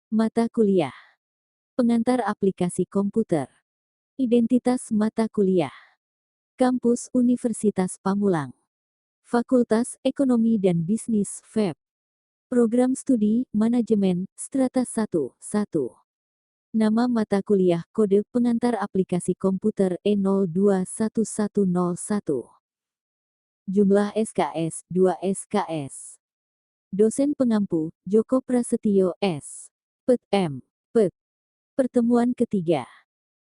Mata kuliah. Pengantar aplikasi komputer. Identitas mata kuliah. Kampus Universitas Pamulang. Fakultas Ekonomi dan Bisnis FEB. Program Studi Manajemen Strata 1, 1. Nama mata kuliah kode pengantar aplikasi komputer E021101. Jumlah SKS 2 SKS. Dosen pengampu Joko Prasetyo S. Pet M. Pet. Pertemuan ketiga.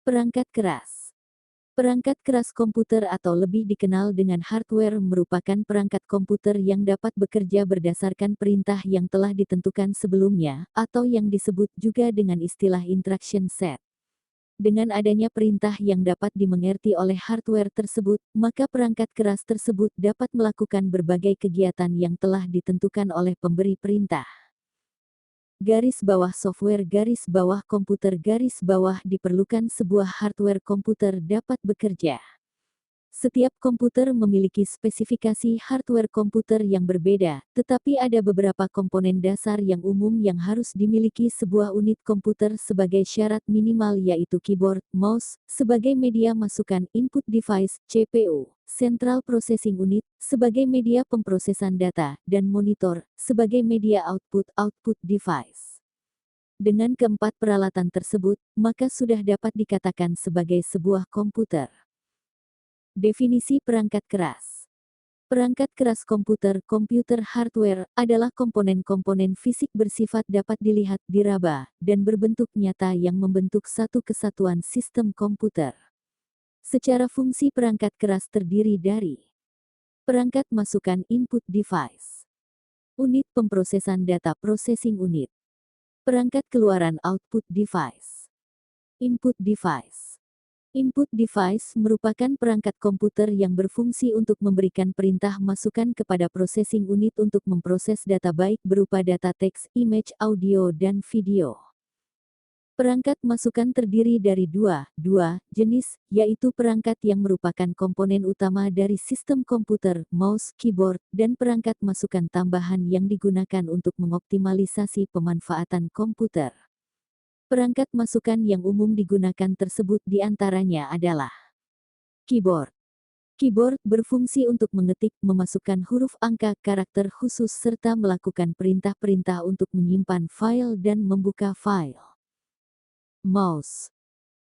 Perangkat keras. Perangkat keras komputer atau lebih dikenal dengan hardware merupakan perangkat komputer yang dapat bekerja berdasarkan perintah yang telah ditentukan sebelumnya, atau yang disebut juga dengan istilah instruction set. Dengan adanya perintah yang dapat dimengerti oleh hardware tersebut, maka perangkat keras tersebut dapat melakukan berbagai kegiatan yang telah ditentukan oleh pemberi perintah. Garis bawah software garis bawah komputer garis bawah diperlukan sebuah hardware komputer dapat bekerja. Setiap komputer memiliki spesifikasi hardware komputer yang berbeda, tetapi ada beberapa komponen dasar yang umum yang harus dimiliki sebuah unit komputer sebagai syarat minimal yaitu keyboard, mouse, sebagai media masukan input device, CPU, Central Processing Unit, sebagai media pemrosesan data, dan monitor, sebagai media output device. Dengan keempat peralatan tersebut, maka sudah dapat dikatakan sebagai sebuah komputer. Definisi perangkat keras. Perangkat keras komputer computer hardware adalah komponen-komponen fisik bersifat dapat dilihat, diraba, dan berbentuk nyata yang membentuk satu kesatuan sistem komputer. Secara fungsi perangkat keras terdiri dari perangkat masukan input device, unit pemrosesan data processing unit, perangkat keluaran output device, input device. Input device merupakan perangkat komputer yang berfungsi untuk memberikan perintah masukan kepada processing unit untuk memproses data baik berupa data teks, image, audio, dan video. Perangkat masukan terdiri dari dua jenis, yaitu perangkat yang merupakan komponen utama dari sistem komputer, mouse, keyboard, dan perangkat masukan tambahan yang digunakan untuk mengoptimalisasi pemanfaatan komputer. Perangkat masukan yang umum digunakan tersebut diantaranya adalah keyboard. Keyboard berfungsi untuk mengetik, memasukkan huruf angka, karakter khusus, serta melakukan perintah-perintah untuk menyimpan file dan membuka file. Mouse.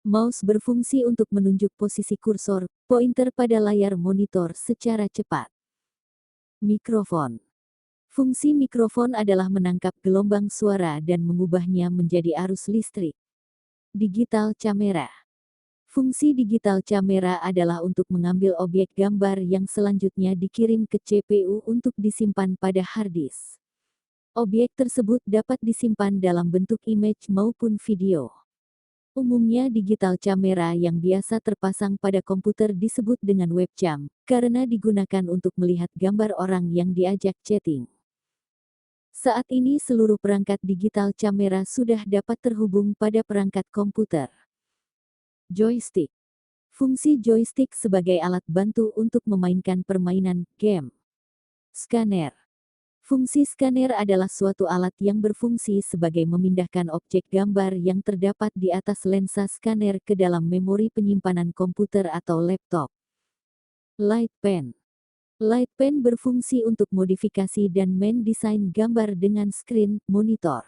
Mouse berfungsi untuk menunjuk posisi kursor, pointer pada layar monitor secara cepat. Mikrofon. Fungsi mikrofon adalah menangkap gelombang suara dan mengubahnya menjadi arus listrik. Digital camera. Fungsi digital camera adalah untuk mengambil objek gambar yang selanjutnya dikirim ke CPU untuk disimpan pada hard disk. Objek tersebut dapat disimpan dalam bentuk image maupun video. Umumnya digital camera yang biasa terpasang pada komputer disebut dengan webcam, karena digunakan untuk melihat gambar orang yang diajak chatting. Saat ini seluruh perangkat digital camera sudah dapat terhubung pada perangkat komputer. Joystick. Fungsi joystick sebagai alat bantu untuk memainkan permainan game. Scanner. Fungsi scanner adalah suatu alat yang berfungsi sebagai memindahkan objek gambar yang terdapat di atas lensa scanner ke dalam memori penyimpanan komputer atau laptop. Light pen. Light pen berfungsi untuk modifikasi dan mendesain gambar dengan screen monitor.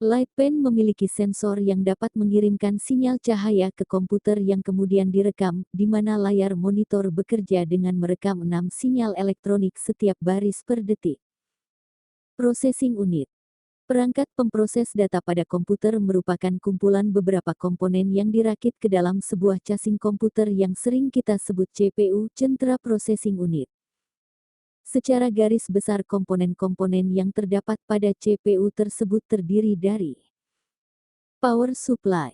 Light pen memiliki sensor yang dapat mengirimkan sinyal cahaya ke komputer yang kemudian direkam, di mana layar monitor bekerja dengan merekam 6 sinyal elektronik setiap baris per detik. Processing unit. Perangkat pemproses data pada komputer merupakan kumpulan beberapa komponen yang dirakit ke dalam sebuah casing komputer yang sering kita sebut CPU, Central Processing Unit. Secara garis besar komponen-komponen yang terdapat pada CPU tersebut terdiri dari power supply.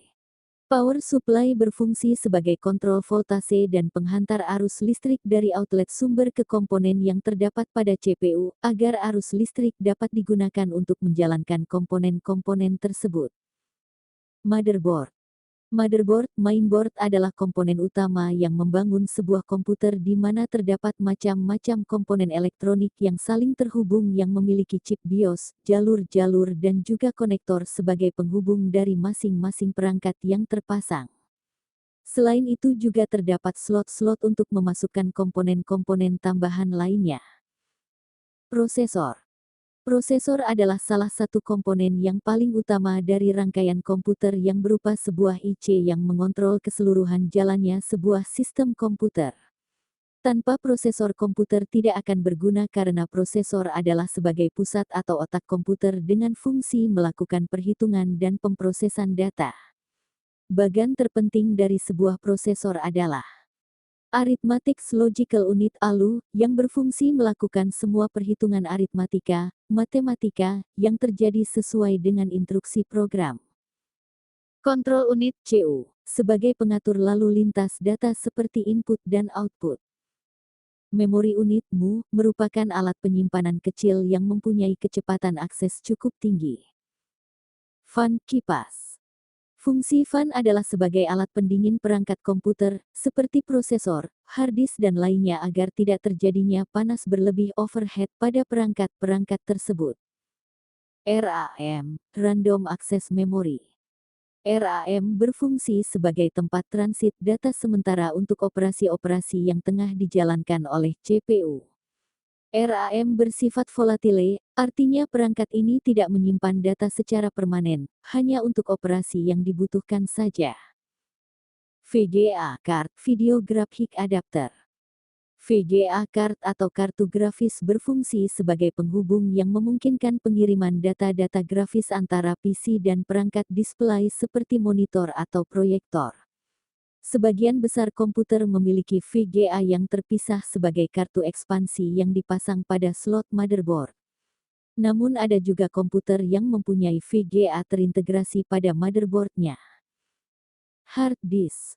Power supply berfungsi sebagai kontrol voltase dan penghantar arus listrik dari outlet sumber ke komponen yang terdapat pada CPU, agar arus listrik dapat digunakan untuk menjalankan komponen-komponen tersebut. Motherboard. Motherboard, mainboard adalah komponen utama yang membangun sebuah komputer di mana terdapat macam-macam komponen elektronik yang saling terhubung yang memiliki chip BIOS, jalur-jalur dan juga konektor sebagai penghubung dari masing-masing perangkat yang terpasang. Selain itu juga terdapat slot-slot untuk memasukkan komponen-komponen tambahan lainnya. Prosesor. Prosesor adalah salah satu komponen yang paling utama dari rangkaian komputer yang berupa sebuah IC yang mengontrol keseluruhan jalannya sebuah sistem komputer. Tanpa prosesor komputer tidak akan berguna karena prosesor adalah sebagai pusat atau otak komputer dengan fungsi melakukan perhitungan dan pemrosesan data. Bagian terpenting dari sebuah prosesor adalah Arithmetic Logical Unit (ALU) yang berfungsi melakukan semua perhitungan aritmatika, matematika, yang terjadi sesuai dengan instruksi program. Control Unit (CU) sebagai pengatur lalu lintas data seperti input dan output. Memory Unit (MU) merupakan alat penyimpanan kecil yang mempunyai kecepatan akses cukup tinggi. Fan kipas. Fungsi fan adalah sebagai alat pendingin perangkat komputer, seperti prosesor, hard disk dan lainnya agar tidak terjadinya panas berlebih overhead pada perangkat-perangkat tersebut. RAM, Random Access Memory. RAM berfungsi sebagai tempat transit data sementara untuk operasi-operasi yang tengah dijalankan oleh CPU. RAM bersifat volatile, artinya perangkat ini tidak menyimpan data secara permanen, hanya untuk operasi yang dibutuhkan saja. VGA Card Video Graphic Adapter. VGA card atau kartu grafis berfungsi sebagai penghubung yang memungkinkan pengiriman data-data grafis antara PC dan perangkat display seperti monitor atau proyektor. Sebagian besar komputer memiliki VGA yang terpisah sebagai kartu ekspansi yang dipasang pada slot motherboard. Namun ada juga komputer yang mempunyai VGA terintegrasi pada motherboardnya. Hard disk.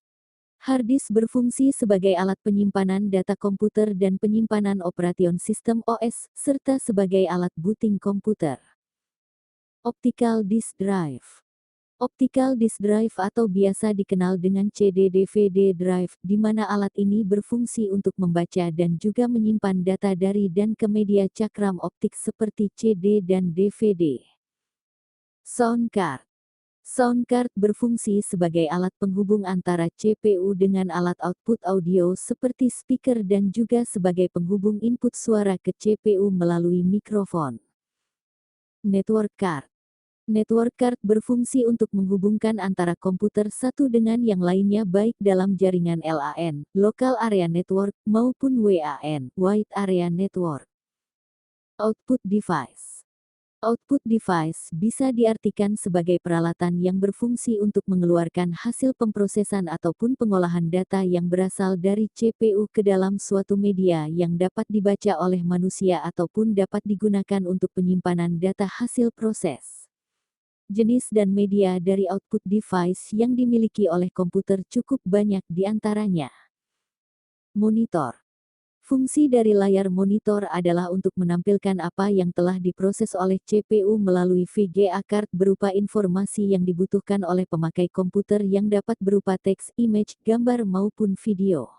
Hard disk berfungsi sebagai alat penyimpanan data komputer dan penyimpanan operation system OS, serta sebagai alat booting komputer. Optical Disk Drive. Optical Disk Drive atau biasa dikenal dengan CD-DVD drive, di mana alat ini berfungsi untuk membaca dan juga menyimpan data dari dan ke media cakram optik seperti CD dan DVD. Sound card. Sound card berfungsi sebagai alat penghubung antara CPU dengan alat output audio seperti speaker dan juga sebagai penghubung input suara ke CPU melalui mikrofon. Network card. Network card berfungsi untuk menghubungkan antara komputer satu dengan yang lainnya baik dalam jaringan LAN, Local Area Network, maupun WAN, Wide Area Network. Output device. Output device bisa diartikan sebagai peralatan yang berfungsi untuk mengeluarkan hasil pemrosesan ataupun pengolahan data yang berasal dari CPU ke dalam suatu media yang dapat dibaca oleh manusia ataupun dapat digunakan untuk penyimpanan data hasil proses. Jenis dan media dari output device yang dimiliki oleh komputer cukup banyak di antaranya. Monitor. Fungsi dari layar monitor adalah untuk menampilkan apa yang telah diproses oleh CPU melalui VGA card berupa informasi yang dibutuhkan oleh pemakai komputer yang dapat berupa teks, image, gambar maupun video.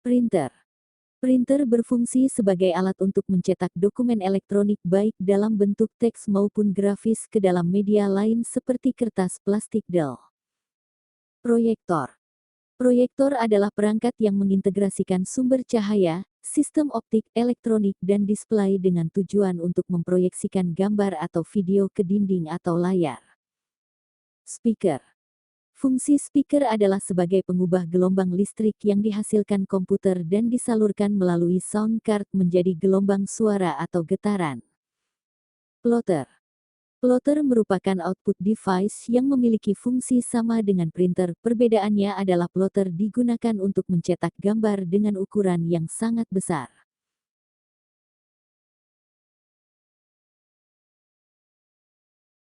Printer. Printer berfungsi sebagai alat untuk mencetak dokumen elektronik baik dalam bentuk teks maupun grafis ke dalam media lain seperti kertas plastik del. Proyektor. Proyektor adalah perangkat yang mengintegrasikan sumber cahaya, sistem optik, elektronik dan display dengan tujuan untuk memproyeksikan gambar atau video ke dinding atau layar. Speaker. Fungsi speaker adalah sebagai pengubah gelombang listrik yang dihasilkan komputer dan disalurkan melalui sound card menjadi gelombang suara atau getaran. Plotter. Plotter merupakan output device yang memiliki fungsi sama dengan printer. Perbedaannya adalah plotter digunakan untuk mencetak gambar dengan ukuran yang sangat besar.